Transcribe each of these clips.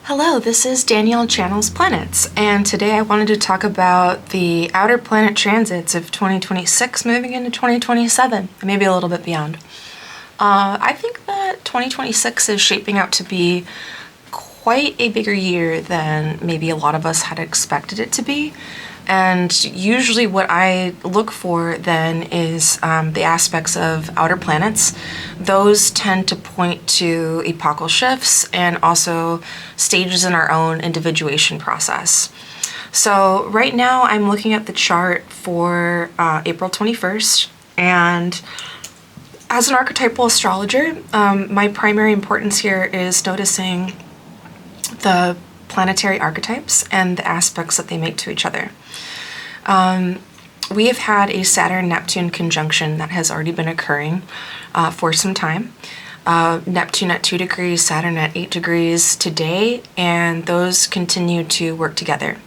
Hello, this is Danielle Channels Planets, and today I wanted to talk about the outer planet transits of 2026 moving into 2027, and maybe a little bit beyond. I think that 2026 is shaping out to be quite a bigger year than maybe a lot of us had expected it to be. And usually what I look for then is the aspects of outer planets. Those tend to point to epochal shifts and also stages in our own individuation process. So right now I'm looking at the chart for April 21st, and as an archetypal astrologer, my primary importance here is noticing the planetary archetypes and the aspects that they make to each other. We have had a Saturn-Neptune conjunction that has already been occurring for some time. Neptune at 2 degrees, Saturn at 8 degrees today, and those continue to work together.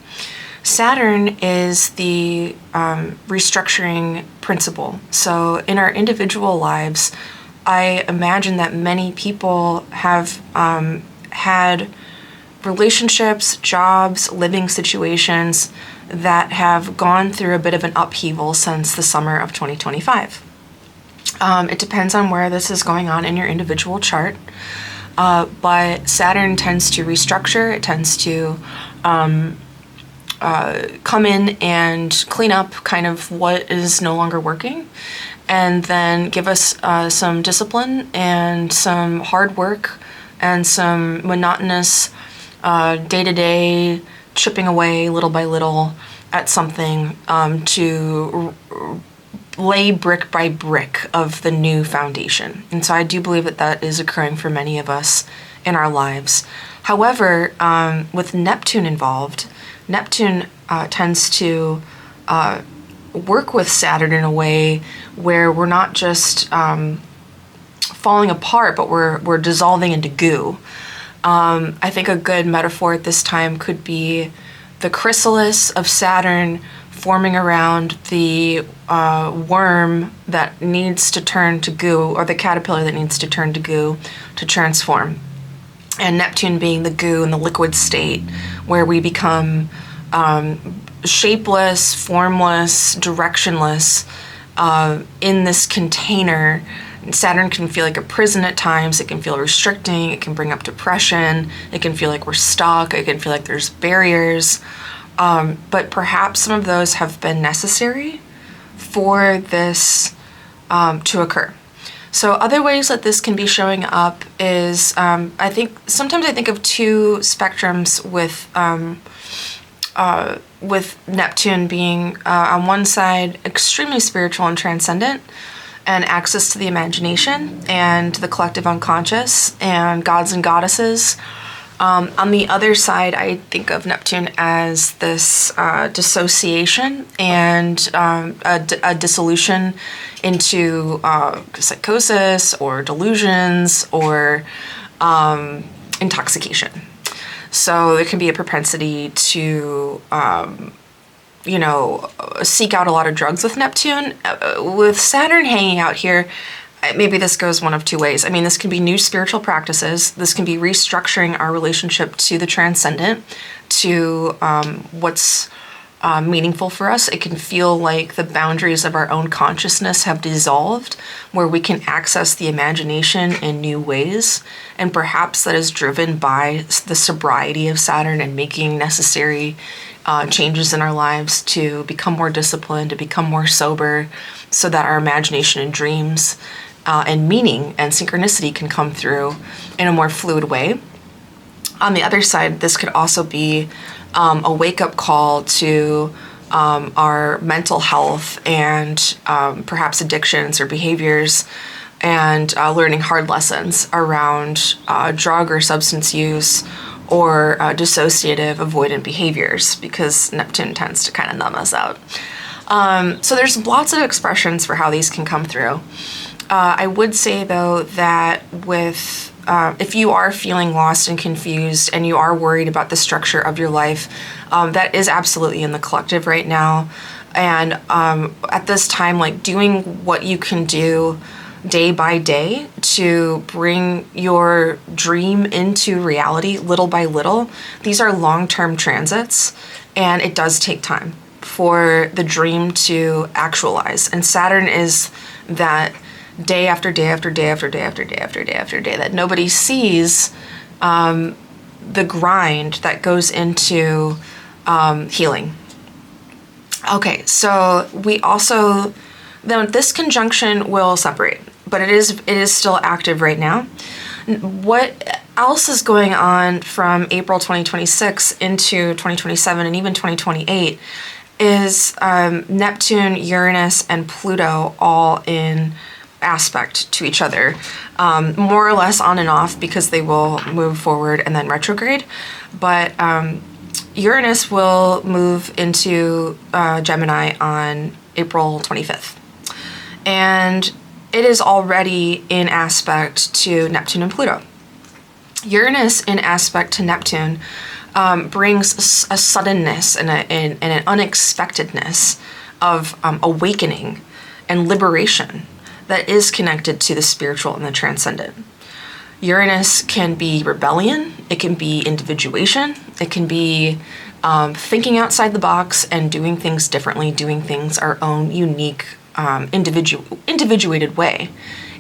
Saturn is the restructuring principle. So in our individual lives, I imagine that many people have had relationships, jobs, living situations that have gone through a bit of an upheaval since the summer of 2025. It depends on where this is going on in your individual chart, but Saturn tends to restructure. It tends to come in and clean up kind of what is no longer working, and then give us some discipline and some hard work and some monotonous day-to-day chipping away little by little at something to lay brick by brick of the new foundation. And so I do believe that that is occurring for many of us in our lives. However, with Neptune involved, Neptune tends to work with Saturn in a way where we're not just falling apart, but we're dissolving into goo. I think a good metaphor at this time could be the chrysalis of Saturn forming around the worm that needs to turn to goo, or the caterpillar that needs to turn to goo to transform. And Neptune being the goo in the liquid state, where we become shapeless, formless, directionless in this container. Saturn can feel like a prison at times. It can feel restricting. It can bring up depression. It can feel like we're stuck. It can feel like there's barriers. But perhaps some of those have been necessary for this to occur. So other ways that this can be showing up is, sometimes I think of two spectrums with Neptune being on one side extremely spiritual and transcendent, and access to the imagination and the collective unconscious and gods and goddesses. On the other side, I think of Neptune as this dissociation and a dissolution into psychosis or delusions or intoxication. So there can be a propensity to seek out a lot of drugs with Neptune. With Saturn hanging out here, maybe this goes one of two ways. I mean, this can be new spiritual practices. This can be restructuring our relationship to the transcendent, to what's meaningful for us. It can feel like the boundaries of our own consciousness have dissolved, where we can access the imagination in new ways. And perhaps that is driven by the sobriety of Saturn and making necessary changes in our lives to become more disciplined, to become more sober, so that our imagination and dreams and meaning and synchronicity can come through in a more fluid way. On the other side, this could also be a wake-up call to our mental health and perhaps addictions or behaviors, and learning hard lessons around drug or substance use or dissociative avoidant behaviors, because Neptune tends to kind of numb us out. So there's lots of expressions for how these can come through. I would say, though, that with if you are feeling lost and confused and you are worried about the structure of your life, that is absolutely in the collective right now. And at this time, like, doing what you can do day by day to bring your dream into reality little by little. These are long-term transits, and it does take time for the dream to actualize. And Saturn is that day after day after day after day after day after day after day that nobody sees, the grind that goes into healing. Okay, so we also, then this conjunction will separate, but it is still active right now. What else is going on from April 2026 into 2027 and even 2028 is Neptune, Uranus, and Pluto all in aspect to each other, more or less on and off because they will move forward and then retrograde. But Uranus will move into Gemini on April 25th. And it is already in aspect to Neptune and Pluto. Uranus in aspect to Neptune brings a suddenness and an unexpectedness of awakening and liberation that is connected to the spiritual and the transcendent. Uranus can be rebellion, it can be individuation, it can be thinking outside the box and doing things differently, doing things our own unique, individuated way.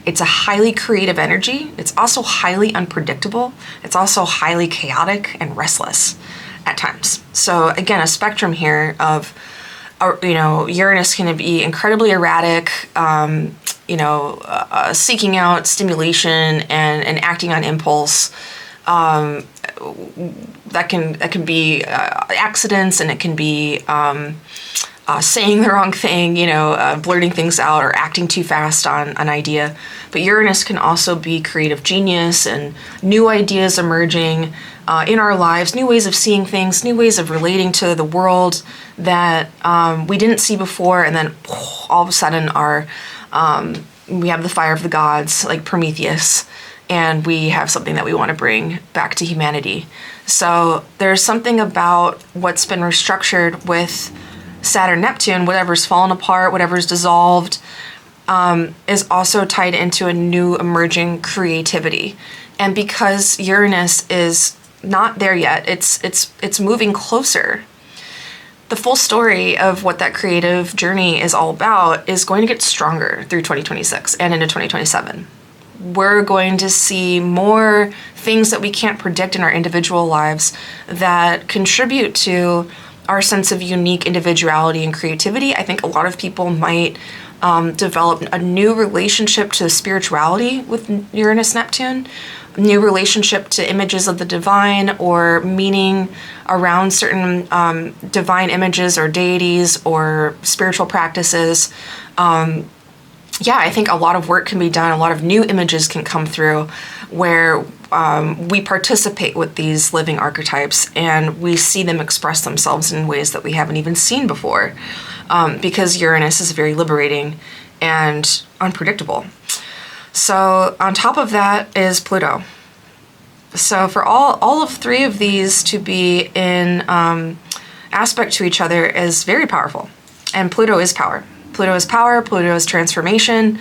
It's a highly creative energy. It's also highly unpredictable. It's also highly chaotic and restless at times. So again, a spectrum here of, Uranus can be incredibly erratic, seeking out stimulation and acting on impulse. That can be accidents, and it can be saying the wrong thing, blurting things out or acting too fast on an idea. But Uranus can also be creative genius and new ideas emerging in our lives, new ways of seeing things, new ways of relating to the world that we didn't see before. And then all of a sudden we have the fire of the gods like Prometheus, and we have something that we want to bring back to humanity. So there's something about what's been restructured with Saturn, Neptune, whatever's fallen apart, whatever's dissolved, is also tied into a new emerging creativity. And because Uranus is not there yet, it's moving closer. The full story of what that creative journey is all about is going to get stronger through 2026 and into 2027. We're going to see more things that we can't predict in our individual lives that contribute to our sense of unique individuality and creativity. I think a lot of people might develop a new relationship to spirituality with Uranus, Neptune, new relationship to images of the divine or meaning around certain divine images or deities or spiritual practices. I think a lot of work can be done. A lot of new images can come through where we participate with these living archetypes and we see them express themselves in ways that we haven't even seen before, because Uranus is very liberating and unpredictable. So on top of that is Pluto. So for all of three of these to be in aspect to each other is very powerful. And Pluto is power. Pluto is power, Pluto is transformation.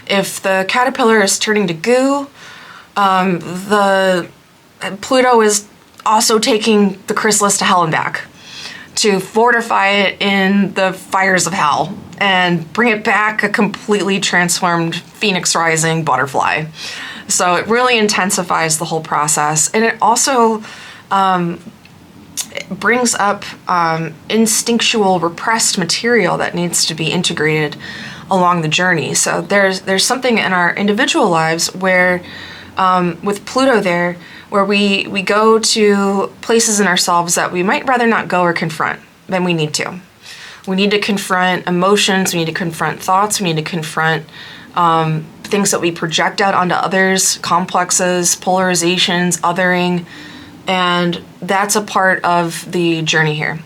If the caterpillar is turning to goo, Pluto is also taking the chrysalis to hell and back to fortify it in the fires of hell and bring it back a completely transformed phoenix rising butterfly. So it really intensifies the whole process. And it also brings up instinctual repressed material that needs to be integrated along the journey. So there's something in our individual lives where with Pluto there, where we go to places in ourselves that we might rather not go or confront than we need to. We need to confront emotions, we need to confront thoughts, we need to confront things that we project out onto others, complexes, polarizations, othering, and that's a part of the journey here.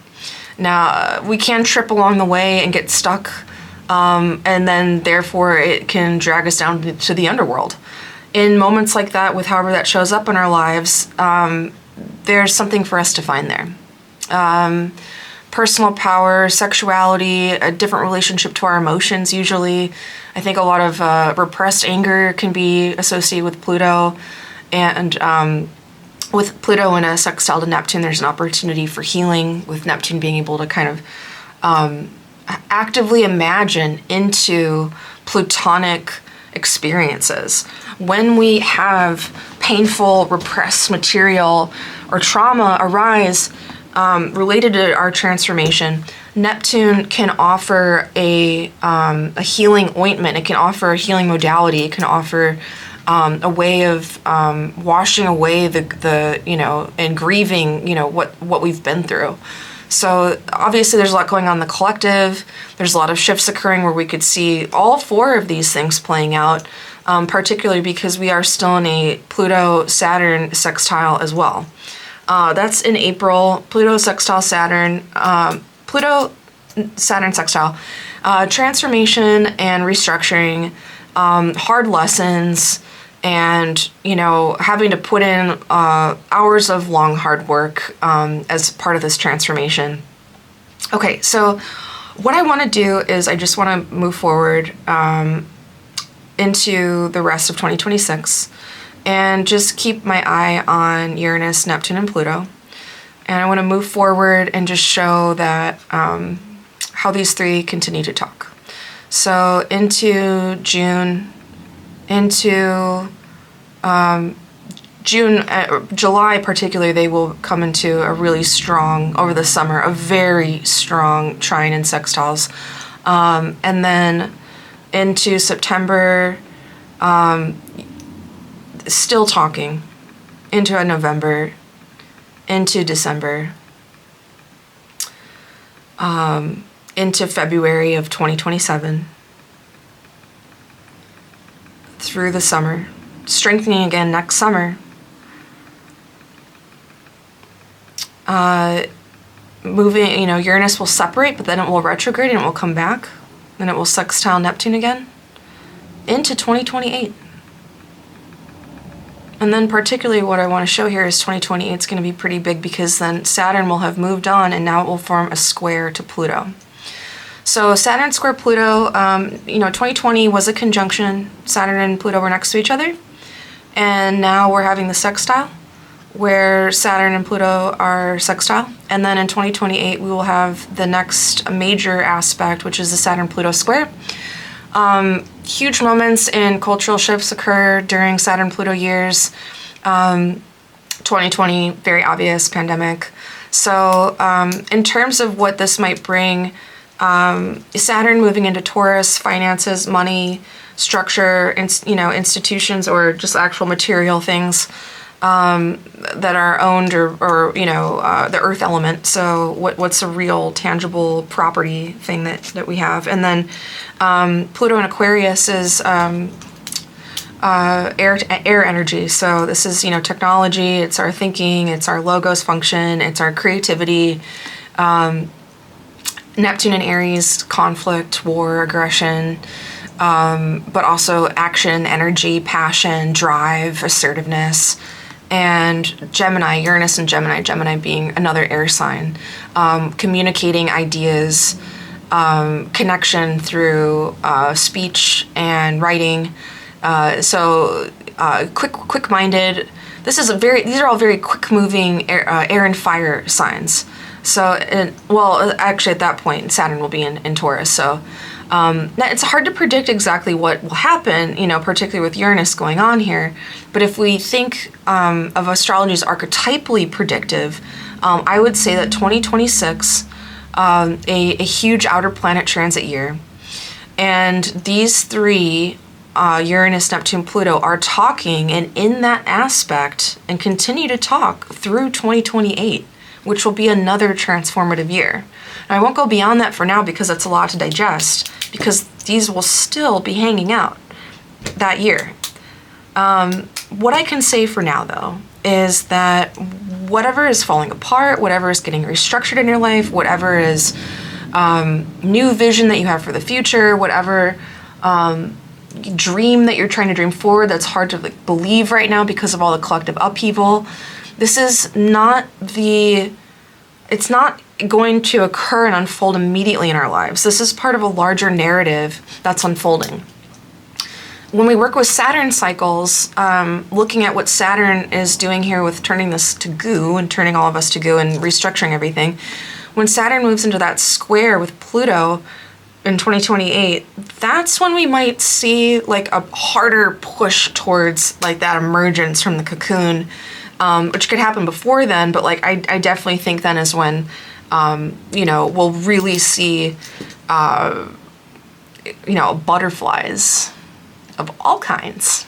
Now, we can trip along the way and get stuck, and then therefore it can drag us down to the underworld. In moments like that, with however that shows up in our lives, there's something for us to find there. personal power, sexuality, a different relationship to our emotions usually. I think a lot of repressed anger can be associated with Pluto. And with Pluto in a sextile to Neptune, there's an opportunity for healing, with Neptune being able to kind of actively imagine into Plutonic experiences. When we have painful, repressed material or trauma arise related to our transformation, Neptune can offer a healing ointment. It can offer a healing modality. It can offer a way of washing away the and grieving, what we've been through. So obviously there's a lot going on in the collective. There's a lot of shifts occurring where we could see all four of these things playing out, particularly because we are still in a Pluto-Saturn sextile as well. That's in April. Pluto sextile Saturn, Pluto-Saturn sextile, transformation and restructuring, hard lessons, and having to put in hours of long hard work as part of this transformation. Okay, so what I want to do is I just want to move forward into the rest of 2026 and just keep my eye on Uranus, Neptune, and Pluto. And I want to move forward and just show that how these three continue to talk. So into June, into July particularly, they will come into a really strong, over the summer, a very strong trine and sextiles. And then into September, still talking, into November, into December, into February of 2027, through the summer, strengthening again next summer. Moving, Uranus will separate, but then it will retrograde and it will come back. Then it will sextile Neptune again into 2028. And then particularly what I want to show here is 2028 is going to be pretty big, because then Saturn will have moved on and now it will form a square to Pluto. So Saturn square Pluto, 2020 was a conjunction. Saturn and Pluto were next to each other. And now we're having the sextile, where Saturn and Pluto are sextile. And then in 2028, we will have the next major aspect, which is the Saturn-Pluto square. Huge moments in cultural shifts occur during Saturn-Pluto years. 2020, very obvious, pandemic. So in terms of what this might bring, Saturn moving into Taurus, finances, money, structure, institutions, or just actual material things that are owned or the earth element. So what's a real tangible property thing that we have? And then Pluto in Aquarius is air energy. So this is technology. It's our thinking. It's our logos function. It's our creativity. Neptune in Aries, conflict, war, aggression. But also action, energy, passion, drive, assertiveness. And Gemini, Uranus and Gemini being another air sign, communicating ideas, connection through speech and writing. Quick-minded. These are all very quick-moving air and fire signs. So, actually at that point, Saturn will be in Taurus. So it's hard to predict exactly what will happen, particularly with Uranus going on here. But if we think of astrology as archetypally predictive, I would say that 2026, a huge outer planet transit year, and these three, Uranus, Neptune, Pluto, are talking, and in that aspect, and continue to talk through 2028, which will be another transformative year. And I won't go beyond that for now because it's a lot to digest, because these will still be hanging out that year. What I can say for now, though, is that whatever is falling apart, whatever is getting restructured in your life, whatever is new vision that you have for the future, whatever dream that you're trying to dream forward that's hard to believe right now because of all the collective upheaval, this is not the it's not going to occur and unfold immediately in our lives. This is part of a larger narrative that's unfolding. When we work with Saturn cycles, looking at what Saturn is doing here with turning this to goo and turning all of us to goo and restructuring everything, when Saturn moves into that square with Pluto in 2028, that's when we might see like a harder push towards like that emergence from the cocoon, which could happen before then, but like I definitely think then is when, we'll really see, butterflies of all kinds.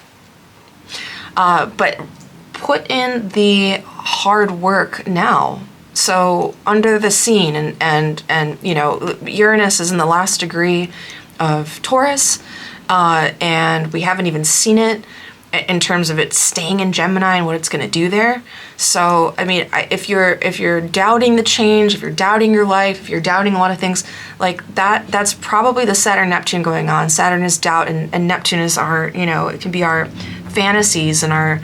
But put in the hard work now. So under the scene and Uranus is in the last degree of Taurus, and we haven't even seen it in terms of it staying in Gemini and what it's going to do there. So, I mean, if you're doubting the change, if you're doubting your life, if you're doubting a lot of things like that, that's probably the Saturn Neptune going on. Saturn is doubt, and Neptune is our, it can be our fantasies and our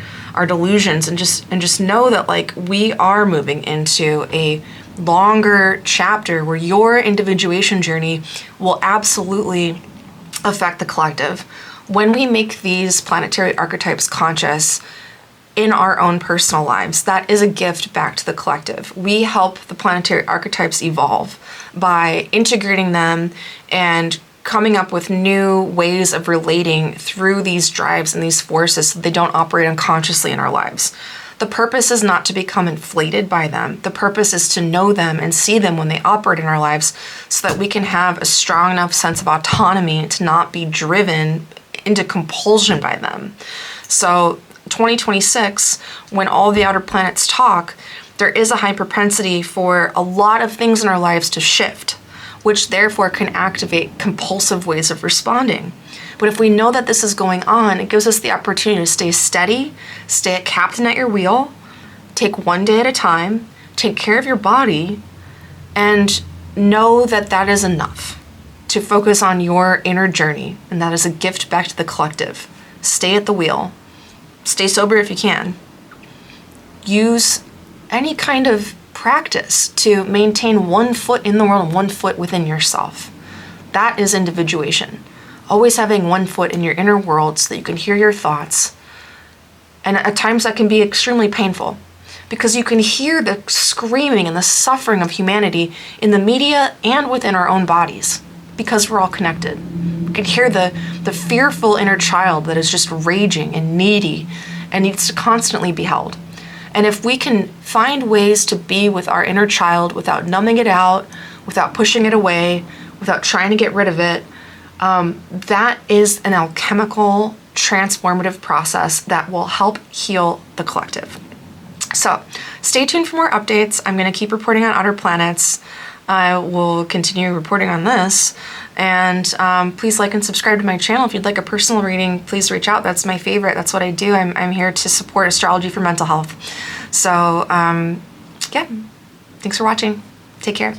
delusions, and just know that like we are moving into a longer chapter where your individuation journey will absolutely affect the collective. When we make these planetary archetypes conscious in our own personal lives, that is a gift back to the collective. We help the planetary archetypes evolve by integrating them and coming up with new ways of relating through these drives and these forces so they don't operate unconsciously in our lives. The purpose is not to become inflated by them. The purpose is to know them and see them when they operate in our lives so that we can have a strong enough sense of autonomy to not be driven into compulsion by them. So 2026, when all the outer planets talk, there is a high propensity for a lot of things in our lives to shift, which therefore can activate compulsive ways of responding. But if we know that this is going on, it gives us the opportunity to stay steady, stay a captain at your wheel, take one day at a time, take care of your body, and know that that is enough to focus on your inner journey. And that is a gift back to the collective. Stay at the wheel. Stay sober if you can. Use any kind of practice to maintain one foot in the world and one foot within yourself. That is individuation. Always having one foot in your inner world so that you can hear your thoughts. And at times that can be extremely painful because you can hear the screaming and the suffering of humanity in the media and within our own bodies because we're all connected. You can hear the fearful inner child that is just raging and needy and needs to constantly be held. And if we can find ways to be with our inner child without numbing it out, without pushing it away, without trying to get rid of it, that is an alchemical, transformative process that will help heal the collective. So stay tuned for more updates. I'm going to keep reporting on outer planets. I will continue reporting on this. And please like and subscribe to my channel. If you'd like a personal reading, please reach out. That's my favorite. That's what I do. I'm here to support astrology for mental health. So, yeah, thanks for watching. Take care.